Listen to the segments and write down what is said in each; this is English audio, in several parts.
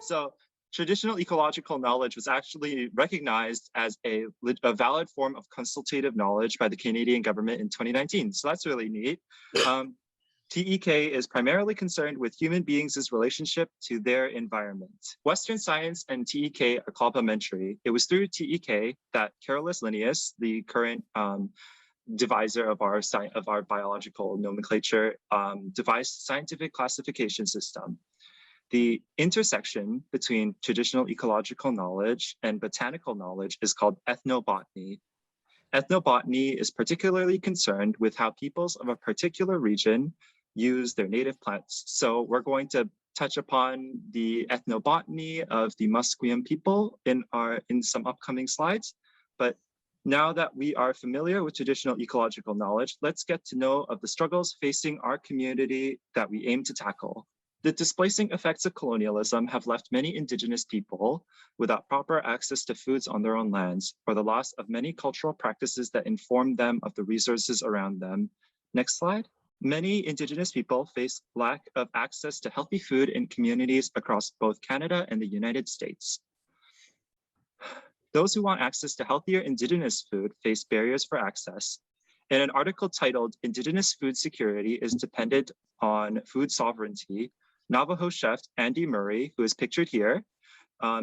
So traditional ecological knowledge was actually recognized as a valid form of consultative knowledge by the Canadian government in 2019. So that's really neat. TEK is primarily concerned with human beings' relationship to their environment. Western science and TEK are complementary. It was through TEK that Carolus Linnaeus, the current deviser of our biological nomenclature, devised scientific classification system. The intersection between traditional ecological knowledge and botanical knowledge is called ethnobotany. Ethnobotany is particularly concerned with how peoples of a particular region use their native plants. So we're going to touch upon the ethnobotany of the Musqueam people in some upcoming slides. But now that we are familiar with traditional ecological knowledge, let's get to know of the struggles facing our community that we aim to tackle. The displacing effects of colonialism have left many Indigenous people without proper access to foods on their own lands, or the loss of many cultural practices that inform them of the resources around them. Next slide. Many Indigenous people face lack of access to healthy food in communities across both Canada and the United States. Those who want access to healthier Indigenous food face barriers for access. In an article titled "Indigenous Food Security is Dependent on Food Sovereignty," Navajo chef Andy Murray, who is pictured here,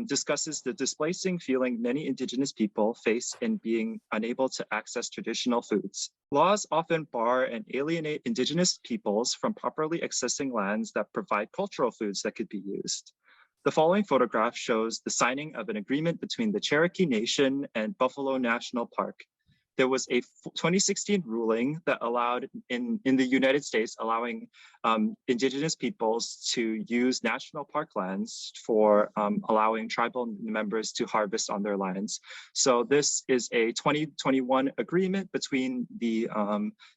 discusses the displacing feeling many Indigenous people face in being unable to access traditional foods. Laws often bar and alienate Indigenous peoples from properly accessing lands that provide cultural foods that could be used. The following photograph shows the signing of an agreement between the Cherokee Nation and Buffalo National Park. There was a 2016 ruling that allowed in the United States, allowing Indigenous peoples to use national park lands for allowing tribal members to harvest on their lands. So this is a 2021 agreement between the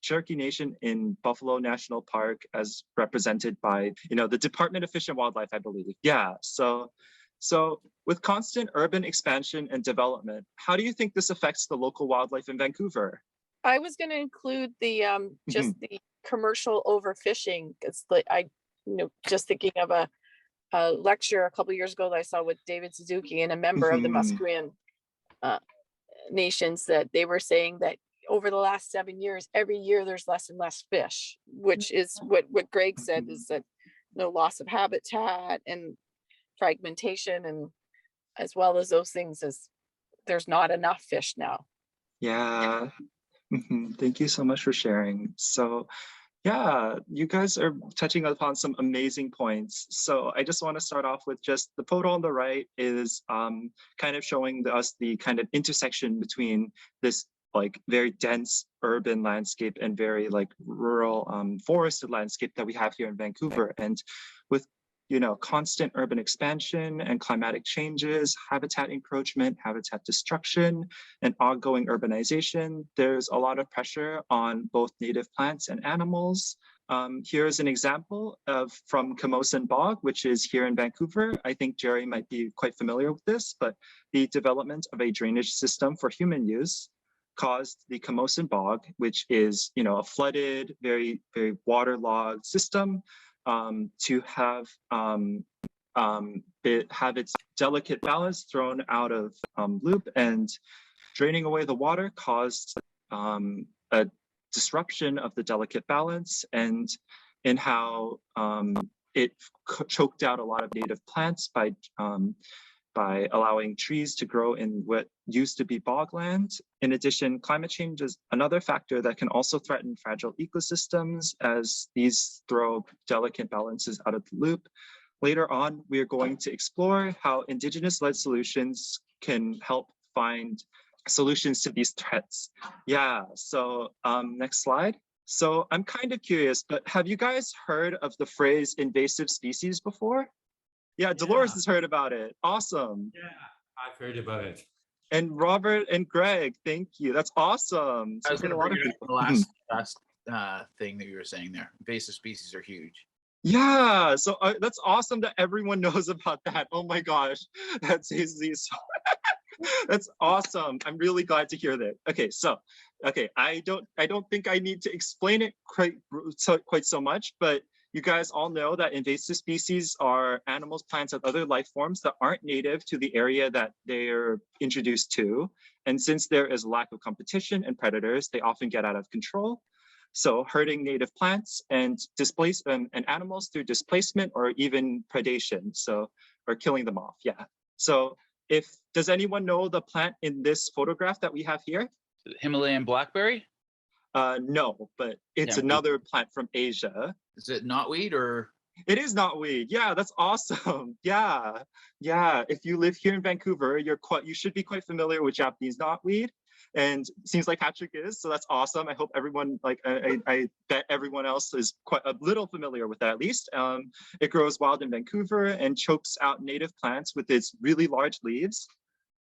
Cherokee Nation in Buffalo National Park, as represented by, the Department of Fish and Wildlife, I believe. Yeah, so with constant urban expansion and development, how do you think this affects the local wildlife in Vancouver? I was going to include the just the commercial overfishing. It's like just thinking of a lecture a couple of years ago that I saw with David Suzuki and a member of the Musqueam nations, that they were saying that over the last 7 years, every year there's less and less fish, which is what Greg said, is that loss of habitat and fragmentation, and as well as those things, as there's not enough fish now. Yeah. Thank you so much for sharing. So yeah, you guys are touching upon some amazing points. So I just want to start off with just the photo on the right is kind of showing us the kind of intersection between this like very dense urban landscape and very like rural forested landscape that we have here in Vancouver. And with constant urban expansion and climatic changes, habitat encroachment, habitat destruction, and ongoing urbanization, there's a lot of pressure on both native plants and animals. Here's an example from Camosun Bog, which is here in Vancouver. I think Jerry might be quite familiar with this, but the development of a drainage system for human use caused the Camosun Bog, which is a flooded, very, very waterlogged system, to have its delicate balance thrown out of loop, and draining away the water caused a disruption of the delicate balance, and in how it choked out a lot of native plants by allowing trees to grow in what used to be bogland. In addition, climate change is another factor that can also threaten fragile ecosystems, as these throw delicate balances out of the loop. Later on, we are going to explore how Indigenous-led solutions can help find solutions to these threats. Yeah, so next slide. So I'm kind of curious, but have you guys heard of the phrase invasive species before? Yeah, Dolores has heard about it. Awesome. Yeah, I've heard about it. And Robert and Greg, thank you. That's awesome. I was going to bring it up the last thing that you were saying there. Invasive species are huge. Yeah, so that's awesome that everyone knows about that. Oh my gosh, that's easy. That's awesome. I'm really glad to hear that. Okay, so I don't think I need to explain it quite so much, but you guys all know that invasive species are animals, plants, and other life forms that aren't native to the area that they're introduced to. And since there is a lack of competition and predators, they often get out of control. So hurting native plants and and animals through displacement or even predation. So, or killing them off, yeah. So does anyone know the plant in this photograph that we have here? Himalayan Blackberry? No, but it's Yeah. another plant from Asia. Is it knotweed or? It is knotweed. Yeah, that's awesome. Yeah, yeah. If you live here in Vancouver, you should be quite familiar with Japanese knotweed, and seems like Patrick is. So that's awesome. I hope everyone, like, I bet everyone else is quite a little familiar with that at least. It grows wild in Vancouver and chokes out native plants with its really large leaves.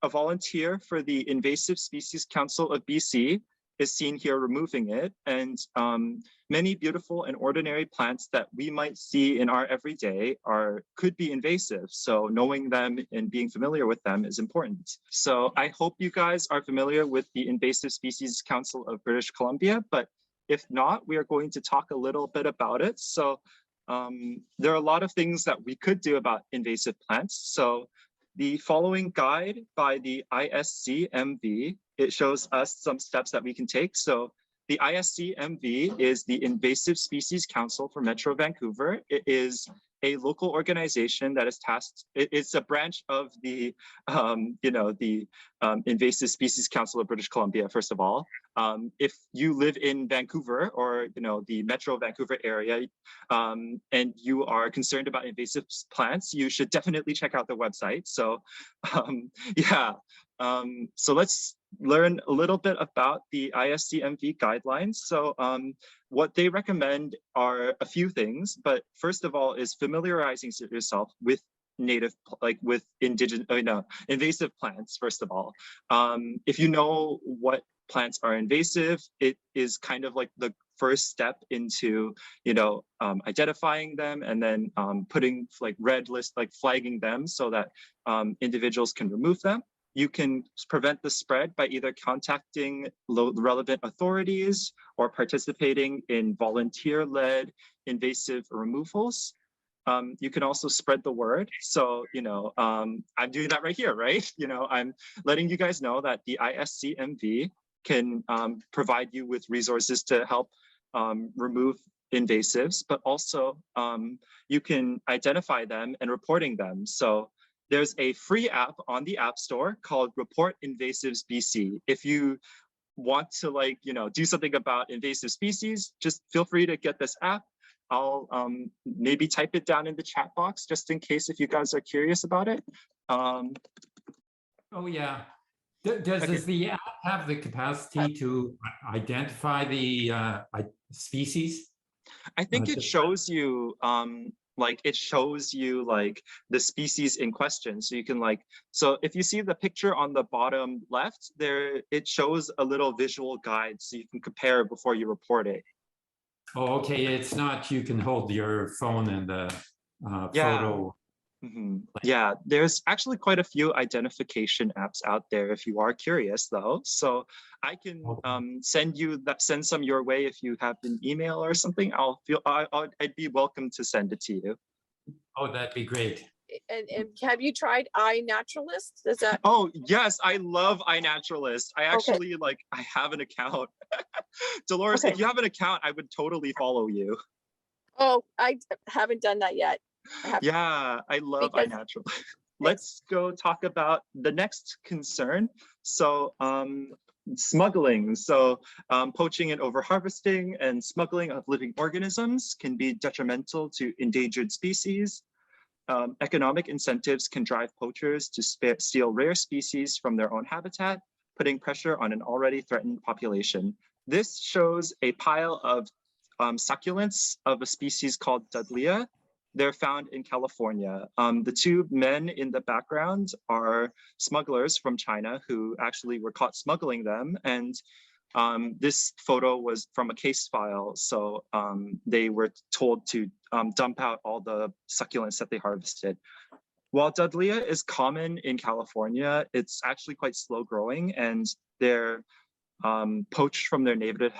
A volunteer for the Invasive Species Council of BC is seen here removing it, and many beautiful and ordinary plants that we might see in our everyday could be invasive. So knowing them and being familiar with them is important. So I hope you guys are familiar with the Invasive Species Council of British Columbia, but if not, we are going to talk a little bit about it. So there are a lot of things that we could do about invasive plants. So the following guide by the Iscmv, it shows us some steps that we can take. So the Iscmv is the Invasive Species Council for Metro Vancouver. It is a local organization that is tasked, it's a branch of the, Invasive Species Council of British Columbia, first of all. If you live in Vancouver or, the Metro Vancouver area, and you are concerned about invasive plants, you should definitely check out their website. So yeah, so let's learn a little bit about the Iscmv guidelines. So what they recommend are a few things, but first of all is familiarizing yourself with invasive plants, first of all. If you know what plants are invasive, it is kind of like the first step into, identifying them and then putting like red list, like flagging them so that individuals can remove them. You can prevent the spread by either contacting relevant authorities or participating in volunteer-led invasive removals. You can also spread the word. So, I'm doing that right here, right? I'm letting you guys know that the Iscmv can provide you with resources to help remove invasives, but also you can identify them and reporting them. So there's a free app on the App Store called Report Invasives BC. If you want to do something about invasive species, just feel free to get this app. I'll maybe type it down in the chat box just in case if you guys are curious about it. Oh yeah. Does the app have the capacity to identify the species? I think it shows you the species in question. So you can so if you see the picture on the bottom left there, it shows a little visual guide so you can compare before you report it. Oh, okay. It's not, you can hold your phone and the photo. Mm-hmm. Yeah, there's actually quite a few identification apps out there if you are curious though. So I can send some your way if you have an email or something. I'd be welcome to send it to you. Oh, that'd be great. And have you tried iNaturalist? Does that? Oh yes, I love iNaturalist. I actually I have an account. Dolores, if you have an account, I would totally follow you. Oh, I haven't done that yet. Yeah, I love iNaturalist. Let's go talk about the next concern. So smuggling. So poaching and overharvesting and smuggling of living organisms can be detrimental to endangered species. Economic incentives can drive poachers to steal rare species from their own habitat, putting pressure on an already threatened population. This shows a pile of succulents of a species called Dudleya. They're found in California. The two men in the background are smugglers from China who actually were caught smuggling them. And this photo was from a case file. So they were told to dump out all the succulents that they harvested. While Dudleya is common in California, it's actually quite slow growing and they're poached from their native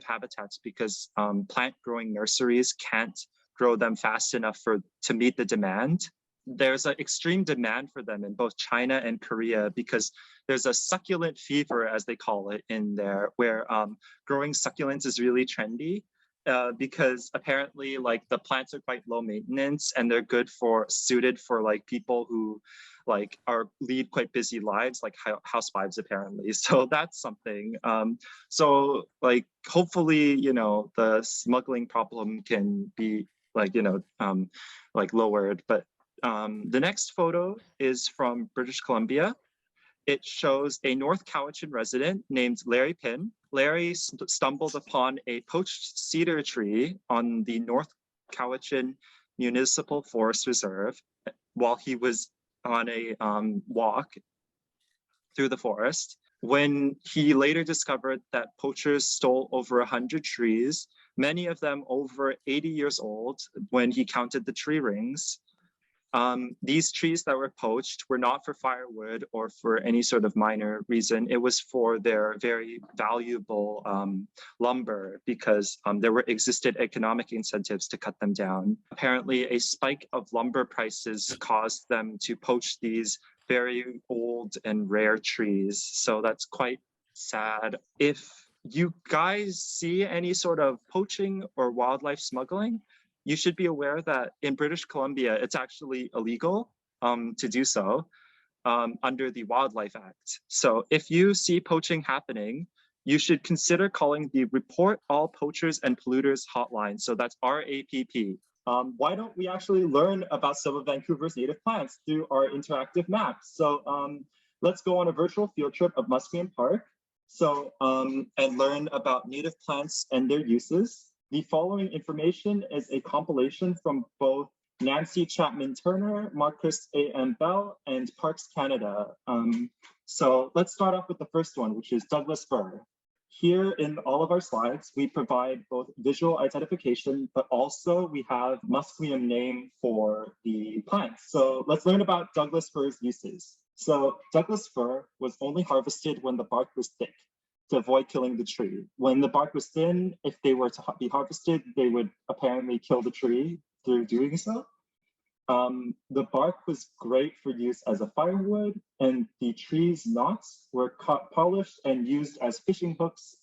habitats because plant growing nurseries can't grow them fast enough to meet the demand. There's an extreme demand for them in both China and Korea because there's a succulent fever, as they call it, in there, where growing succulents is really trendy. Because apparently like the plants are quite low maintenance and they're suited for like people who like lead quite busy lives, like housewives apparently. So that's something. So like hopefully, you know, the smuggling problem can be like, you know, like lowered. But the next photo is from British Columbia. It shows a North Cowichan resident named Larry Pinn. Larry stumbled upon a poached cedar tree on the North Cowichan Municipal Forest Reserve while he was on a walk through the forest. When he later discovered that poachers stole over 100 trees, many of them over 80 years old when he counted the tree rings. These trees that were poached were not for firewood or for any sort of minor reason. It was for their very valuable lumber because there existed economic incentives to cut them down. Apparently, a spike of lumber prices caused them to poach these very old and rare trees. So that's quite sad. If you guys see any sort of poaching or wildlife smuggling, you should be aware that in British Columbia, it's actually illegal to do so under the Wildlife Act. So if you see poaching happening, you should consider calling the Report All Poachers and Polluters hotline. So that's RAPP. Why don't we actually learn about some of Vancouver's native plants through our interactive maps? So let's go on a virtual field trip of Musqueam Park. So and learn about native plants and their uses. The following information is a compilation from both Nancy Chapman Turner, Marcus A.M. Bell, and Parks Canada. So let's start off with the first one, which is Douglas fir. Here in all of our slides, we provide both visual identification, but also we have Musqueam name for the plants. So let's learn about Douglas fir's uses. So Douglas fir was only harvested when the bark was thick, to avoid killing the tree. When the bark was thin, if they were to be harvested, they would apparently kill the tree through doing so. The bark was great for use as a firewood, and the tree's knots were polished and used as fishing hooks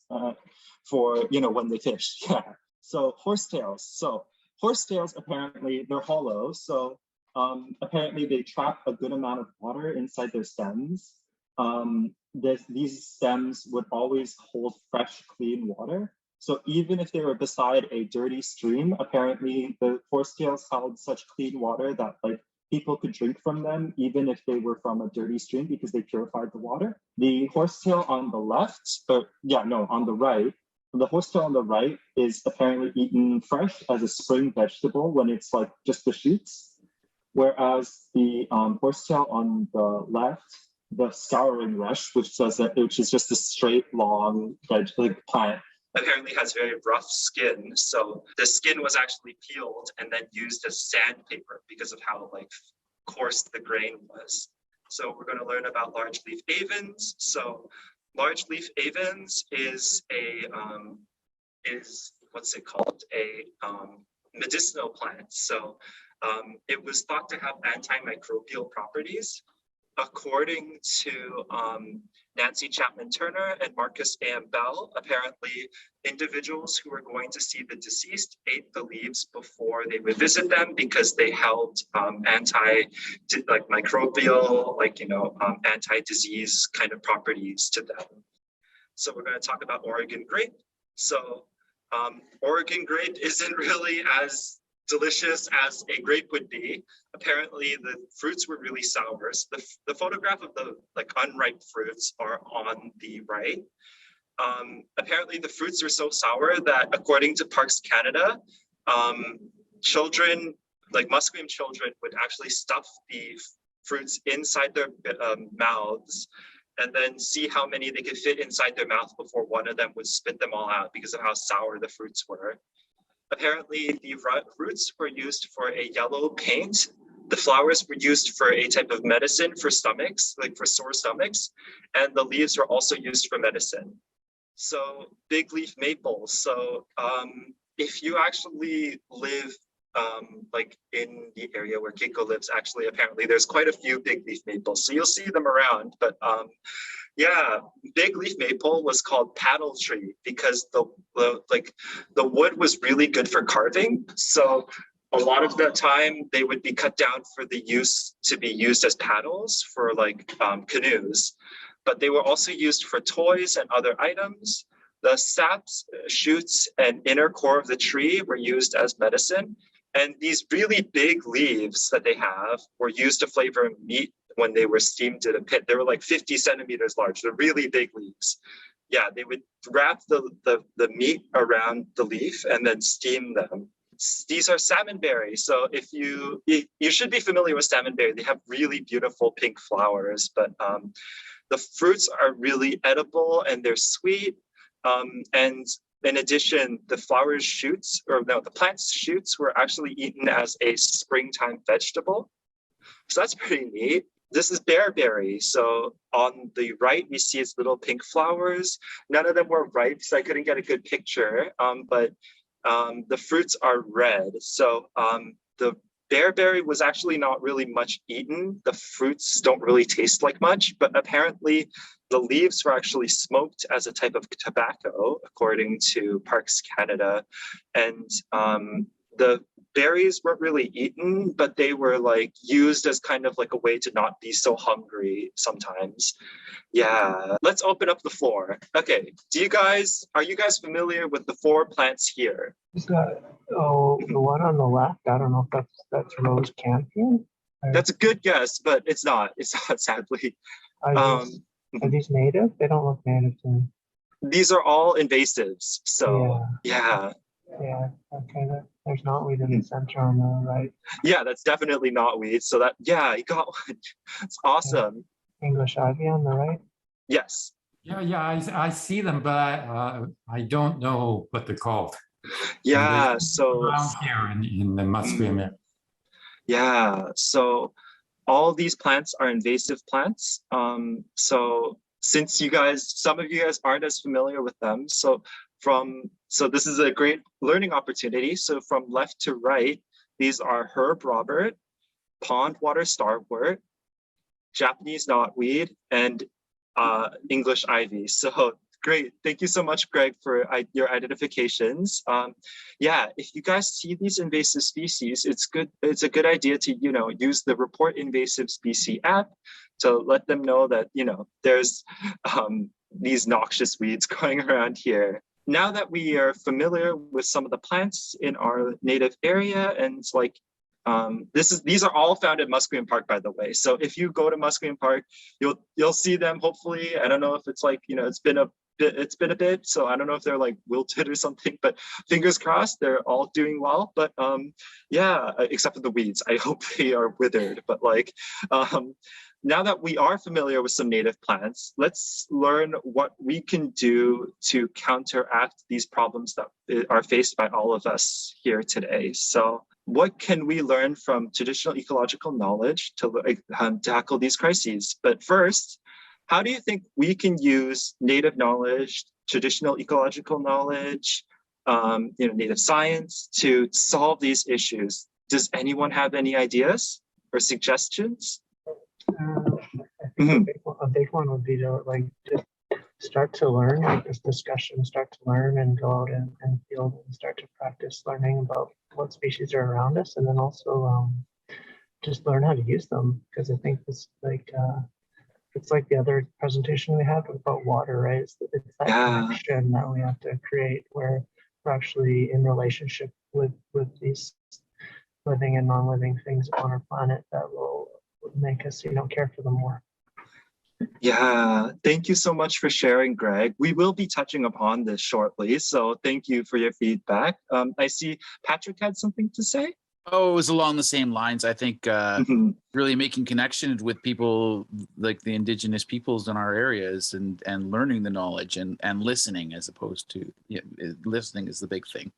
for, you know, when they fish. Yeah. So horsetails. So horsetails, apparently, they're hollow. So apparently they trap a good amount of water inside their stems. These stems would always hold fresh, clean water. So even if they were beside a dirty stream, apparently the horsetails held such clean water that like people could drink from them, even if they were from a dirty stream because they purified the water. The horsetail on the left, on the right, the horsetail on the right is apparently eaten fresh as a spring vegetable when it's like just the shoots. Whereas the horsetail on the left, the scouring rush, which is just a straight, long, plant, apparently has very rough skin. So the skin was actually peeled and then used as sandpaper because of how like coarse the grain was. So we're going to learn about large leaf avens. So large leaf avens is what's it called? A medicinal plant. So it was thought to have antimicrobial properties. According to Nancy Chapman Turner and Marcus A.M. Bell, apparently individuals who were going to see the deceased ate the leaves before they would visit them because they held microbial, anti-disease kind of properties to them. So we're going to talk about Oregon grape. So Oregon grape isn't really as delicious as a grape would be. Apparently the fruits were really sour. So the photograph of the unripe fruits are on the right. Apparently the fruits are so sour that according to Parks Canada, children, like Musqueam children, would actually stuff the fruits inside their mouths and then see how many they could fit inside their mouth before one of them would spit them all out because of how sour the fruits were. Apparently, the roots were used for a yellow paint. The flowers were used for a type of medicine for stomachs, like for sore stomachs, and the leaves were also used for medicine. So big leaf maples. So if you actually live like in the area where Keiko lives, actually, apparently there's quite a few big leaf maples. So you'll see them around, but yeah, big leaf maple was called paddle tree because the wood was really good for carving. So a lot of the time they would be cut down for the use to be used as paddles for like canoes, but they were also used for toys and other items. The saps, shoots, and inner core of the tree were used as medicine. And these really big leaves that they have were used to flavor meat when they were steamed in a pit. They were like 50 centimeters large. They're really big leaves. Yeah, they would wrap the meat around the leaf and then steam them. These are salmonberry. So if you should be familiar with salmonberry. They have really beautiful pink flowers, but the fruits are really edible and they're sweet. And in addition, the the plant's shoots were actually eaten as a springtime vegetable. So that's pretty neat. This is bearberry. So on the right, we see its little pink flowers. None of them were ripe, so I couldn't get a good picture, but the fruits are red. So the bearberry was actually not really much eaten. The fruits don't really taste like much, but apparently the leaves were actually smoked as a type of tobacco, according to Parks Canada. And the berries weren't really eaten, but they were like used as kind of like a way to not be so hungry sometimes. Yeah, let's open up the floor. Okay, are you guys familiar with the 4 plants here? The one on the left, I don't know if that's rose campion. That's a good guess, but it's not sadly. Are these native? They don't look native to me. These are all invasives, so yeah. Yeah, okay, there's knotweed in the center on the right. Yeah, that's definitely knotweed. So that, yeah, you got one. It's awesome. Yeah. English ivy on the right? Yes. Yeah, I see them, but I don't know what they're called. Yeah, so around here in the Musqueam area. Yeah, so all these plants are invasive plants. So since some of you guys aren't as familiar with them, so this is a great learning opportunity. So from left to right, these are herb Robert, pond water starwort, Japanese knotweed, and English ivy. So great. Thank you so much, Greg, for your identifications. Yeah, if you guys see these invasive species, it's a good idea to, use the Report Invasive Species app to let them know that, there's these noxious weeds going around here. Now that we are familiar with some of the plants in our native area, and like these are all found at Musqueam Park, by the way. So if you go to Musqueam Park, you'll see them. Hopefully, I don't know if it's like it's been a bit, so I don't know if they're like wilted or something. But fingers crossed, they're all doing well. But yeah, except for the weeds, I hope they are withered. But like now that we are familiar with some native plants, let's learn what we can do to counteract these problems that are faced by all of us here today. So what can we learn from traditional ecological knowledge to tackle these crises? But first, how do you think we can use native knowledge, traditional ecological knowledge, native science to solve these issues? Does anyone have any ideas or suggestions? I think a big one would be to just start to learn, like this discussion, start to learn and go out and field and start to practice learning about what species are around us, and then also just learn how to use them, because I think it's like the other presentation we had about water, right? It's that connection that we have to create where we're actually in relationship with these living and non-living things on our planet that will make us, care for them more. Yeah, thank you so much for sharing, Greg. We will be touching upon this shortly, so thank you for your feedback. I see Patrick had something to say. Oh, it was along the same lines. I think really making connections with people like the Indigenous peoples in our areas and learning the knowledge and listening, as opposed to listening is the big thing.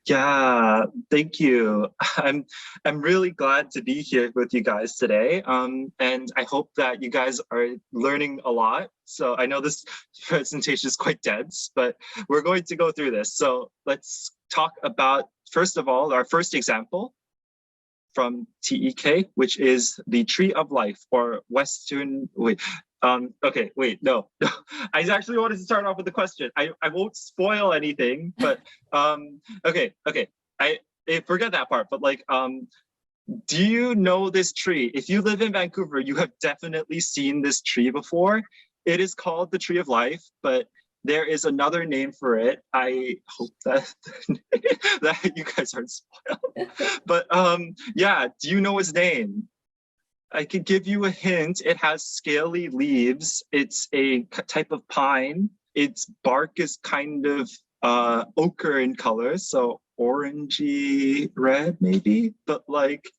Yeah, thank you. I'm really glad to be here with you guys today. And I hope that you guys are learning a lot. So I know this presentation is quite dense, but we're going to go through this. So let's talk about, first of all, our first example from TEK, which is the Tree of Life, or Western, okay, wait, no. I actually wanted to start off with a question. I won't spoil anything, but okay. I forget that part, but like, do you know this tree? If you live in Vancouver, you have definitely seen this tree before. It is called the Tree of Life, but there is another name for it. I hope that that you guys aren't spoiled. But yeah, do you know its name? I could give you a hint. It has scaly leaves. It's a type of pine. Its bark is kind of ochre in color, so orangey red maybe. But like,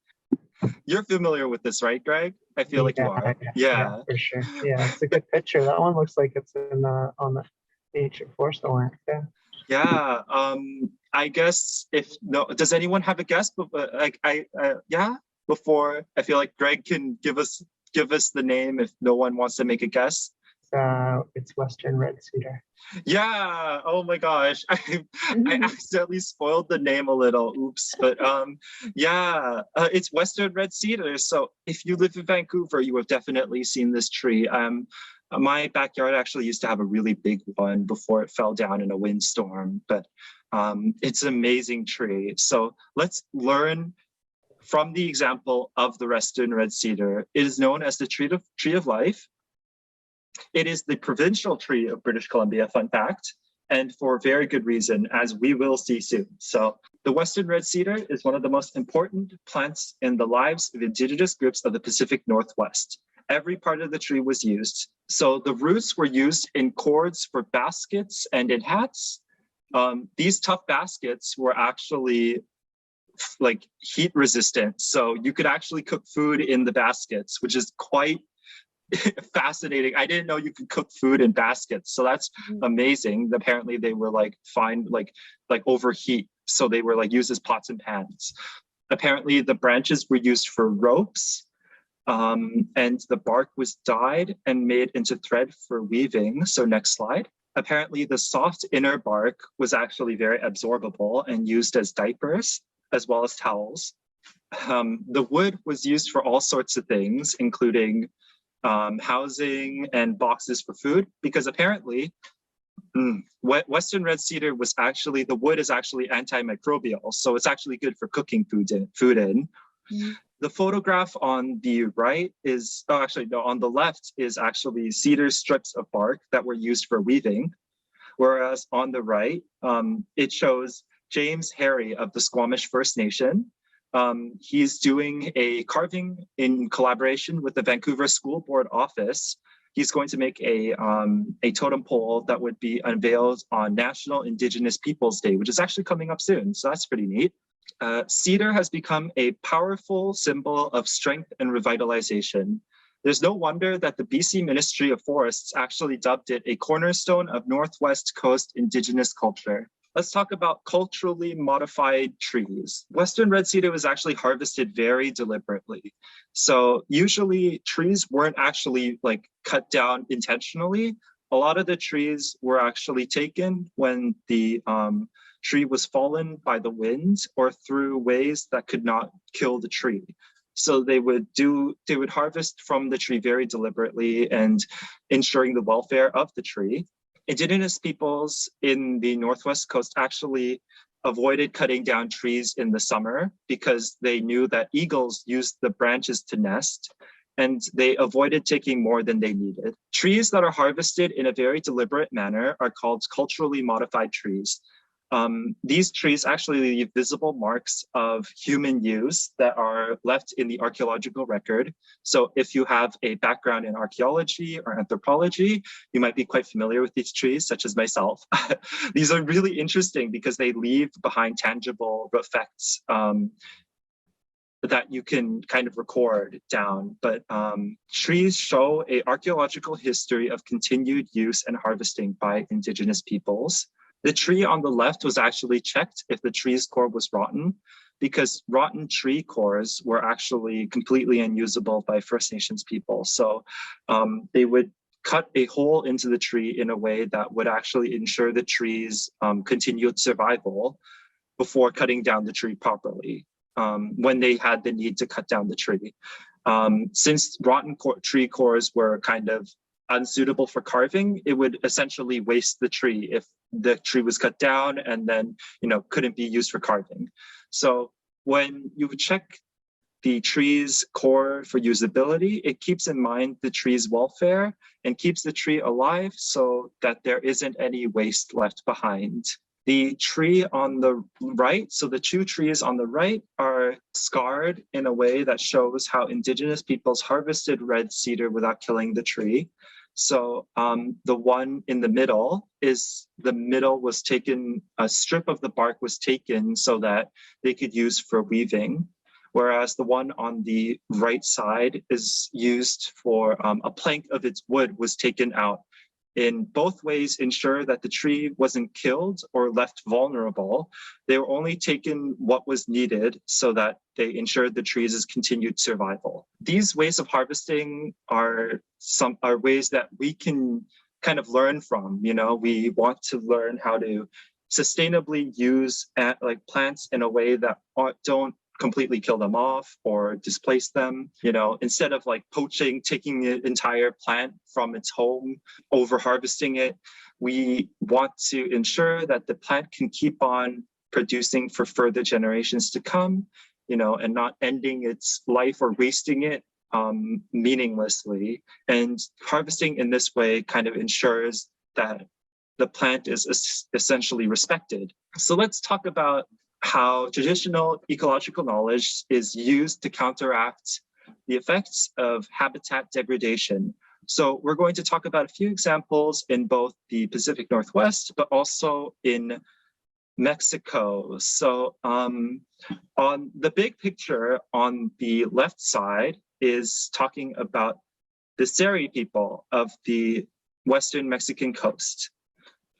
you're familiar with this, right, Greg? I feel like you are. Yeah, for sure. Yeah, it's a good picture. That one looks like it's in on the nature forest alliance. Yeah. Yeah. I guess if no, does anyone have a guess? Like yeah. Before, I feel like Greg can give us the name if no one wants to make a guess. It's Western Red Cedar. Yeah. Oh my gosh, I accidentally spoiled the name a little. Oops. But yeah, it's Western Red Cedar. So if you live in Vancouver, you have definitely seen this tree. My backyard actually used to have a really big one before it fell down in a windstorm. But it's an amazing tree. So let's learn from the example of the Western Red Cedar. It is known as the Tree of Life. It is the provincial tree of British Columbia, fun fact, and for very good reason, as we will see soon. So the Western Red Cedar is one of the most important plants in the lives of Indigenous groups of the Pacific Northwest. Every part of the tree was used. So the roots were used in cords for baskets and in hats. These tough baskets were actually like heat resistant. So you could actually cook food in the baskets, which is quite fascinating. I didn't know you could cook food in baskets. So that's amazing. Apparently they were like fine, like overheat. So they were like used as pots and pans. Apparently the branches were used for ropes, and the bark was dyed and made into thread for weaving. So next slide. Apparently the soft inner bark was actually very absorbable and used as diapers, as well as towels. The wood was used for all sorts of things, including housing and boxes for food, because apparently Western Red Cedar was actually, the wood is actually antimicrobial, so it's actually good for cooking food in. The photograph on the right is, oh, actually, no, on the left is actually cedar strips of bark that were used for weaving, whereas on the right, it shows James Harry of the Squamish First Nation. He's doing a carving in collaboration with the Vancouver School Board office. He's going to make a totem pole that would be unveiled on National Indigenous Peoples Day, which is actually coming up soon. So that's pretty neat. Cedar has become a powerful symbol of strength and revitalization. There's no wonder that the BC Ministry of Forests actually dubbed it a cornerstone of Northwest Coast Indigenous culture. Let's talk about culturally modified trees. Western Red Cedar was actually harvested very deliberately. So usually trees weren't actually like cut down intentionally. A lot of the trees were actually taken when the tree was fallen by the wind or through ways that could not kill the tree. So they would harvest from the tree very deliberately and ensuring the welfare of the tree. Indigenous peoples in the Northwest Coast actually avoided cutting down trees in the summer because they knew that eagles used the branches to nest, and they avoided taking more than they needed. Trees that are harvested in a very deliberate manner are called culturally modified trees. These trees actually leave visible marks of human use that are left in the archaeological record. So if you have a background in archaeology or anthropology, you might be quite familiar with these trees, such as myself. These are really interesting because they leave behind tangible effects that you can kind of record down. But trees show an archaeological history of continued use and harvesting by Indigenous peoples. The tree on the left was actually checked if the tree's core was rotten, because rotten tree cores were actually completely unusable by First Nations people. So they would cut a hole into the tree in a way that would actually ensure the tree's continued survival. before cutting down the tree properly when they had the need to cut down the tree. Since rotten tree cores were kind of unsuitable for carving, it would essentially waste the tree if the tree was cut down and then, couldn't be used for carving. So when you check the tree's core for usability, it keeps in mind the tree's welfare and keeps the tree alive so that there isn't any waste left behind. The tree on the right, so the two trees on the right are scarred in a way that shows how Indigenous peoples harvested red cedar without killing the tree. So the one in the middle was taken, a strip of the bark was taken so that they could use for weaving, whereas the one on the right side is used for a plank of its wood was taken out. In both ways, ensure that the tree wasn't killed or left vulnerable. They were only taken what was needed so that they ensured the tree's continued survival. These ways of harvesting are ways that we can kind of learn from. We want to learn how to sustainably use plants in a way that don't completely kill them off or displace them, instead of poaching, taking the entire plant from its home, over harvesting it. We want to ensure that the plant can keep on producing for further generations to come, and not ending its life or wasting it meaninglessly. And harvesting in this way kind of ensures that the plant is essentially respected. So let's talk about how traditional ecological knowledge is used to counteract the effects of habitat degradation. So we're going to talk about a few examples in both the Pacific Northwest, but also in Mexico. So on the big picture on the left side is talking about the Seri people of the Western Mexican coast.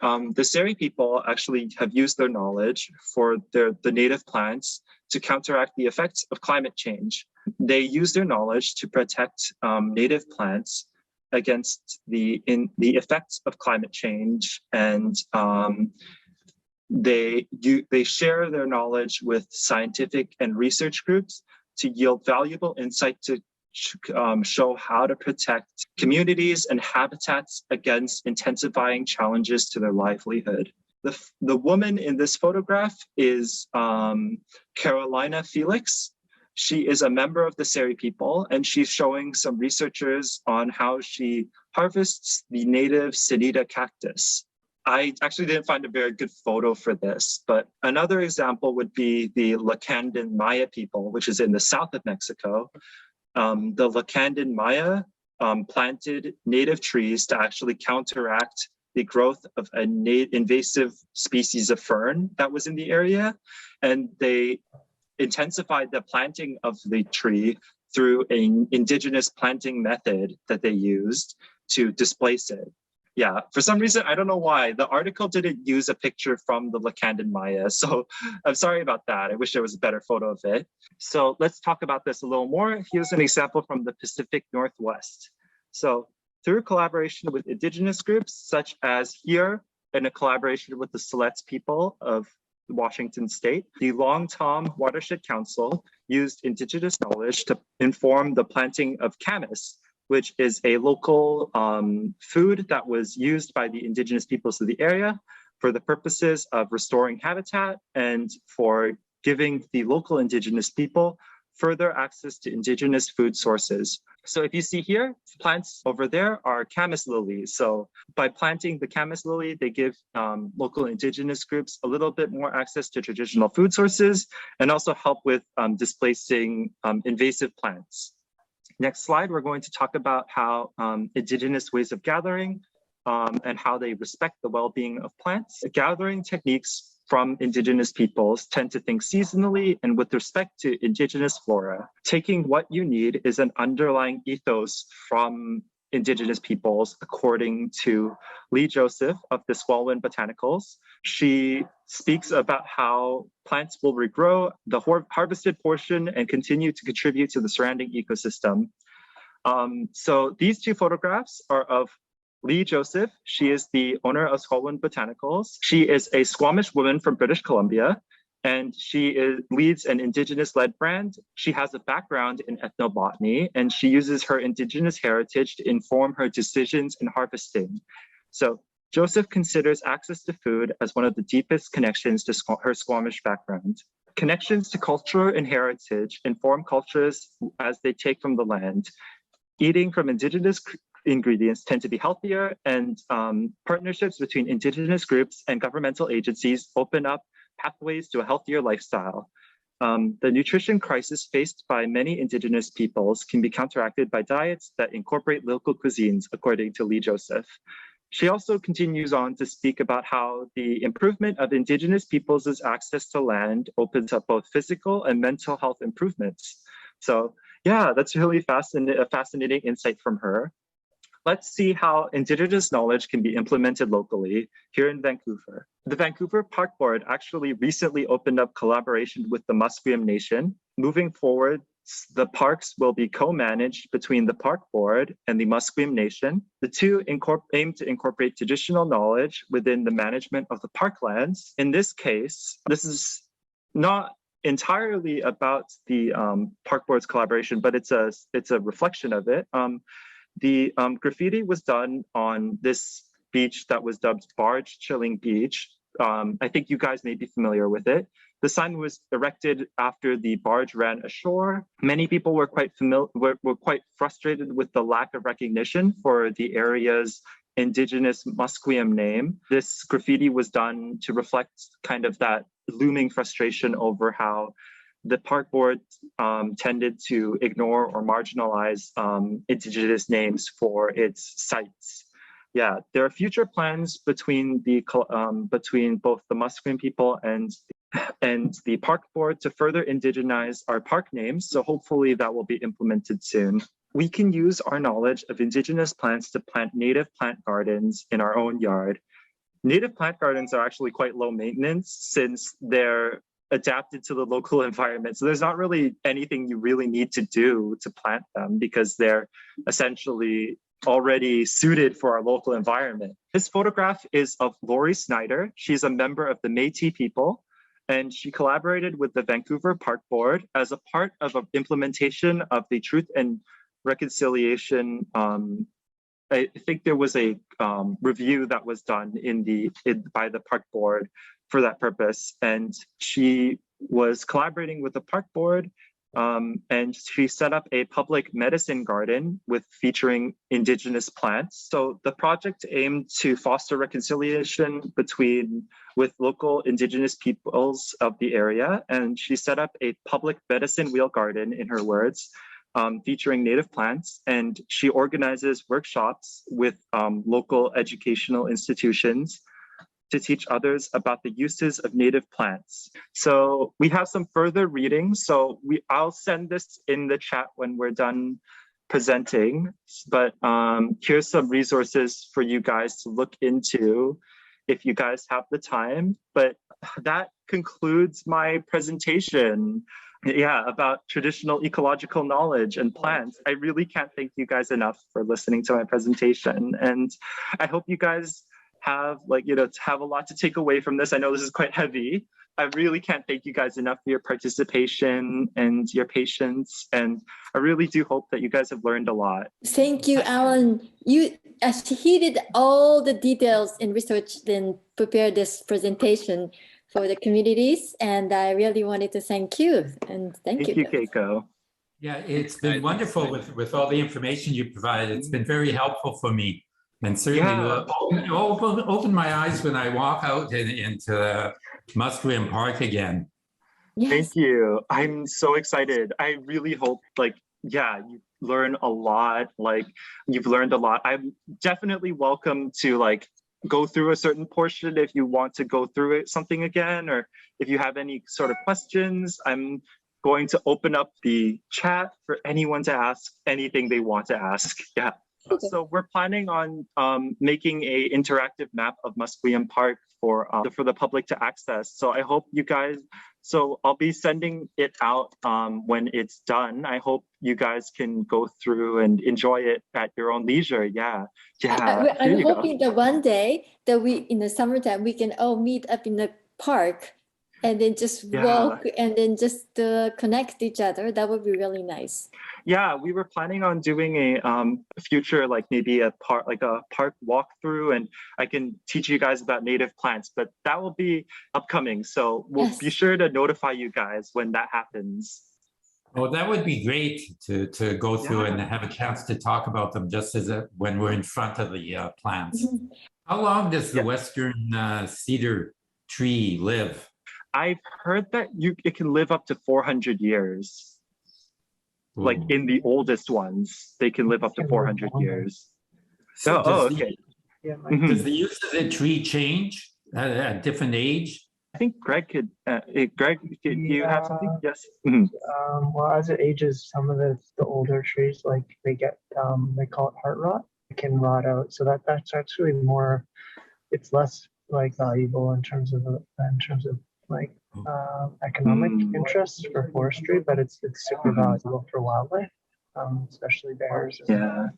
The Seri people actually have used their knowledge for the native plants to counteract the effects of climate change. They use their knowledge to protect native plants against the effects of climate change, and they share their knowledge with scientific and research groups to yield valuable insight to show how to protect communities and habitats against intensifying challenges to their livelihood. The woman in this photograph is Carolina Felix. She is a member of the Seri people, and she's showing some researchers on how she harvests the native Sinita cactus. I actually didn't find a very good photo for this, but another example would be the Lacandan Maya people, which is in the south of Mexico. The Lacandan Maya planted native trees to actually counteract the growth of an invasive species of fern that was in the area. And they intensified the planting of the tree through an indigenous planting method that they used to displace it. Yeah, for some reason, I don't know why, the article didn't use a picture from the Lacandan Maya. So I'm sorry about that. I wish there was a better photo of it. So let's talk about this a little more. Here's an example from the Pacific Northwest. So through collaboration with indigenous groups, such as here in a collaboration with the Siletz people of Washington State, the Long Tom Watershed Council used indigenous knowledge to inform the planting of camas, which is a local food that was used by the indigenous peoples of the area for the purposes of restoring habitat and for giving the local indigenous people further access to indigenous food sources. So if you see here, plants over there are camas lilies. So by planting the camas lily, they give local indigenous groups a little bit more access to traditional food sources and also help with displacing invasive plants. Next slide, we're going to talk about how indigenous ways of gathering and how they respect the well-being of plants. Gathering techniques from indigenous peoples tend to think seasonally and with respect to indigenous flora. Taking what you need is an underlying ethos from indigenous peoples, according to Lee Joseph of the Swallowin Botanicals. She speaks about how plants will regrow the harvested portion and continue to contribute to the surrounding ecosystem. So these two photographs are of Lee Joseph. She is the owner of Swallowin Botanicals. She is a Squamish woman from British Columbia. and she leads an Indigenous-led brand. She has a background in ethnobotany, and she uses her Indigenous heritage to inform her decisions in harvesting. So Joseph considers access to food as one of the deepest connections to her Squamish background. Connections to culture and heritage inform cultures as they take from the land. Eating from Indigenous ingredients tend to be healthier, and partnerships between Indigenous groups and governmental agencies open up pathways to a healthier lifestyle. The nutrition crisis faced by many Indigenous peoples can be counteracted by diets that incorporate local cuisines, according to Lee Joseph. She also continues on to speak about how the improvement of Indigenous peoples' access to land opens up both physical and mental health improvements. So yeah, that's really a fascinating insight from her. Let's see how Indigenous knowledge can be implemented locally here in Vancouver. The Vancouver Park Board actually recently opened up collaboration with the Musqueam Nation. Moving forward, the parks will be co-managed between the Park Board and the Musqueam Nation. The two aim to incorporate traditional knowledge within the management of the parklands. In this case, this is not entirely about the Park Board's collaboration, but it's a reflection of it. The graffiti was done on this beach that was dubbed Barge Chilling Beach. I think you guys may be familiar with it. The sign was erected after the barge ran ashore. Many people were quite frustrated with the lack of recognition for the area's Indigenous Musqueam name. This graffiti was done to reflect kind of that looming frustration over how the Park Board tended to ignore or marginalize Indigenous names for its sites. Yeah, there are future plans between both the Musqueam people and the Park Board to further indigenize our park names. So hopefully that will be implemented soon. We can use our knowledge of Indigenous plants to plant native plant gardens in our own yard. Native plant gardens are actually quite low maintenance since they're adapted to the local environment. So there's not really anything you really need to do to plant them because they're essentially already suited for our local environment. This photograph is of Lori Snyder. She's a member of the Métis people, and she collaborated with the Vancouver Park Board as a part of an implementation of the Truth and Reconciliation. I think there was a review that was done by the Park Board for that purpose, and she was collaborating with the Park Board, and she set up a public medicine garden featuring Indigenous plants. So the project aimed to foster reconciliation with local Indigenous peoples of the area, and she set up a public medicine wheel garden, in her words, featuring native plants, and she organizes workshops with local educational institutions to teach others about the uses of native plants. So we have some further reading. So I'll send this in the chat when we're done presenting, but here's some resources for you guys to look into if you guys have the time. But that concludes my presentation. Yeah, about traditional ecological knowledge and plants. I really can't thank you guys enough for listening to my presentation. And I hope you guys have have a lot to take away from this. I know this is quite heavy. I really can't thank you guys enough for your participation and your patience. And I really do hope that you guys have learned a lot. Thank you, Alan. He did all the details in research and prepared this presentation for the communities. And I really wanted to thank you. And thank you. Thank you, Keiko. Yeah, it's been wonderful with all the information you provided. It's been very helpful for me. And certainly open my eyes when I walk out into Musqueam Park again. Yes. Thank you. I'm so excited. I really hope you learn a lot. You've learned a lot. I'm definitely welcome to go through a certain portion if you want to go through something again, or if you have any sort of questions. I'm going to open up the chat for anyone to ask anything they want to ask. Yeah. Okay. So we're planning on making a interactive map of Musqueam Park for the public to access. So I hope you guys, I'll be sending it out when it's done. I hope you guys can go through and enjoy it at your own leisure. Yeah. I'm hoping that one day that in the summertime, we can all meet up in the park and then just Yeah. walk and then just connect each other. That would be really nice. Yeah, we were planning on doing a future, like maybe a park walkthrough, and I can teach you guys about native plants, but that will be upcoming. So we'll be sure to notify you guys when that happens. Well, that would be great to go through and have a chance to talk about them just as when we're in front of the plants. How long does the Western cedar tree live? I've heard that it can live up to 400 years. Ooh. Like in the oldest ones, they can live up to 400 years. So okay. Does the use of the tree change at different age? I think Greg could. Greg, do you have something? Yes. Well, as it ages, some of the older trees, like they call it heart rot. It can rot out. So that's actually more. It's less like valuable in terms of like economic interests for forestry, but it's super valuable for wildlife, especially bears and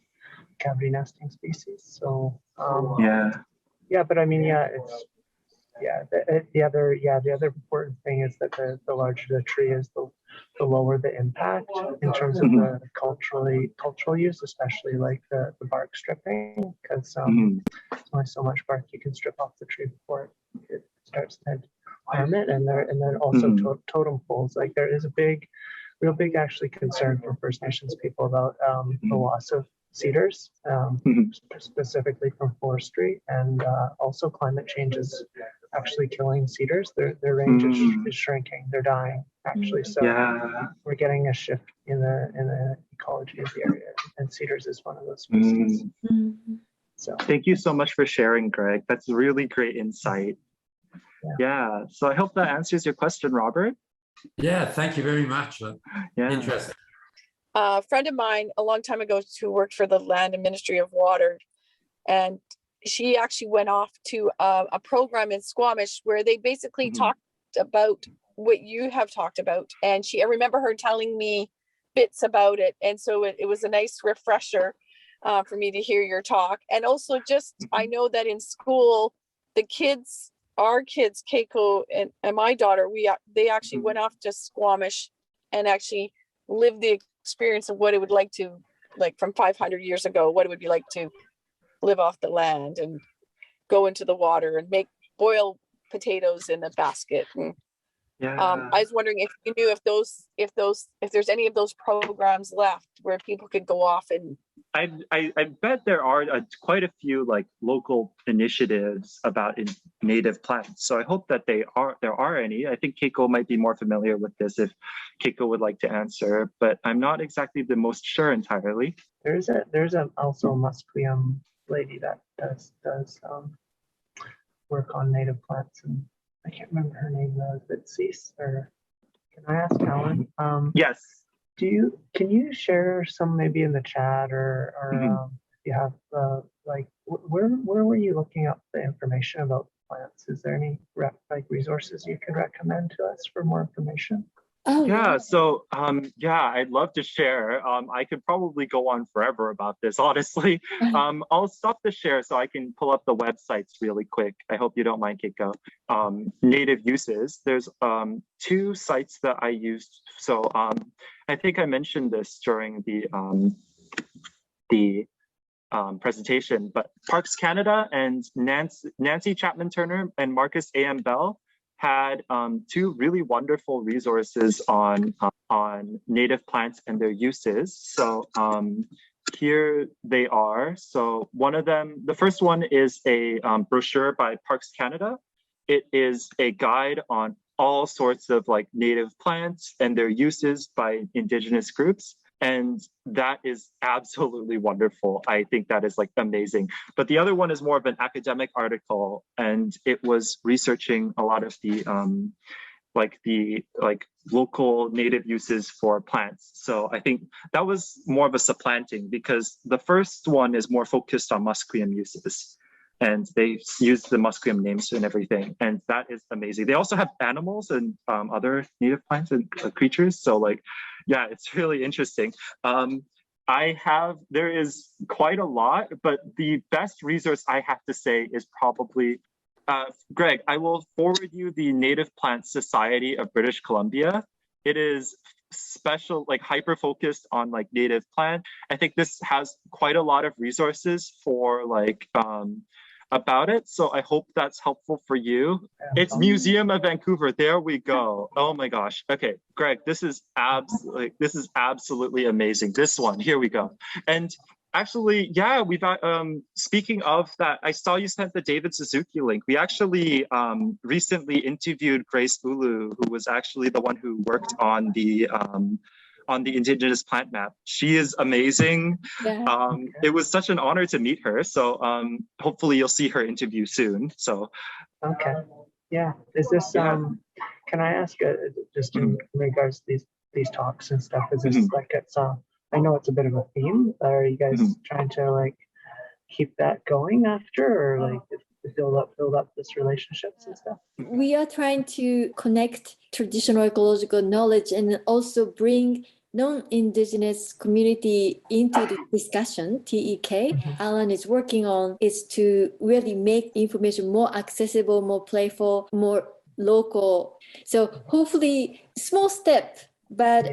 cavity nesting species. So but I mean, it's. The other important thing is that the larger the tree is, the lower the impact in terms of the cultural use, especially like the bark stripping, because there's only so much bark you can strip off the tree before it starts to harm it, and then also totem poles. Like there is a real big actually concern for First Nations people about the loss of cedars, specifically from forestry, and also climate change is actually killing cedars. Their range is shrinking. They're dying actually. So we're getting a shift in the ecology of the area, and cedars is one of those species. So thank you so much for sharing, Greg. That's really great insight. Yeah. So I hope that answers your question, Robert. Yeah, thank you very much. Interesting. A friend of mine a long time ago who worked for the Land and Ministry of Water, and she actually went off to a program in Squamish where they basically talked about what you have talked about. And I remember her telling me bits about it. And so it was a nice refresher for me to hear your talk. And also just, I know that in school, our kids, Keiko and my daughter, they actually went off to Squamish and actually lived the experience of what it would like to, like from 500 years ago, what it would be like to live off the land and go into the water and boil potatoes in a basket. And, I was wondering if you knew if there's any of those programs left where people could go off and. I bet there are quite a few like local initiatives about native plants. So I hope that there are any. I think Keiko might be more familiar with this if Keiko would like to answer, but I'm not exactly the most sure entirely. There's also a Musqueam lady that does work on native plants, and I can't remember her name though. Is it Cease, or can I ask Alan? Yes. Can you share some maybe in the chat, or if you have like where were you looking up the information about plants? Is there any resources you could recommend to us for more information? Oh, yeah. So I'd love to share. I could probably go on forever about this, honestly. I'll stop the share so I can pull up the websites really quick. I hope you don't mind, Keiko. Native uses. There's 2 sites that I used. So I think I mentioned this during the presentation, but Parks Canada and Nancy Chapman Turner and Marcus A.M. Bell had 2 really wonderful resources on native plants and their uses. So here they are. So one of them, the first one is a brochure by Parks Canada. It is a guide on all sorts of like native plants and their uses by Indigenous groups. And that is absolutely wonderful. I think that is like amazing. But the other one is more of an academic article, and it was researching a lot of the local native uses for plants. So I think that was more of a supplanting, because the first one is more focused on Musqueam uses. And they use the Musqueam names and everything. And that is amazing. They also have animals and other native plants and creatures. So like, yeah, it's really interesting. There is quite a lot, but the best resource I have to say is probably Greg, I will forward you the Native Plant Society of British Columbia. It is special, like hyper focused on like native plant. I think this has quite a lot of resources for like about it. So I hope that's helpful for you. It's Museum of Vancouver. There we go. Oh my gosh. Okay, Greg, this is absolutely amazing. This one, here we go. And actually, yeah, we've speaking of that, I saw you sent the David Suzuki link. We actually recently interviewed Grace Ulu, who was actually the one who worked on the Indigenous plant map. She is amazing. Yeah. It was such an honor to meet her. So hopefully you'll see her interview soon. So okay, yeah. Is this can I ask just in regards to these talks and stuff? Is this like it's I know it's a bit of a theme. Are you guys trying to like keep that going after, or like build up this relationships and stuff? We are trying to connect traditional ecological knowledge and also bring non-Indigenous community into the discussion. TEK, Alan is working on is to really make information more accessible, more playful, more local. So hopefully small step, but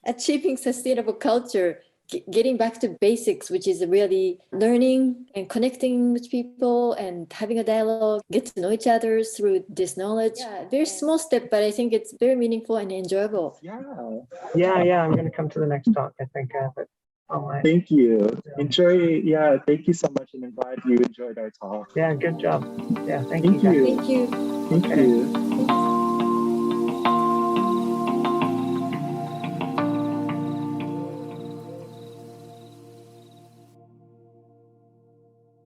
achieving sustainable culture, getting back to basics, which is really learning and connecting with people and having a dialogue, get to know each other through this knowledge. Yeah, very small step, but I think it's very meaningful and enjoyable. Yeah. I'm going to come to the next talk, I think. But thank you. Enjoy. Yeah, thank you so much, and I'm glad you enjoyed our talk. Yeah, good job. Yeah, thank you. Thank you. Thank you.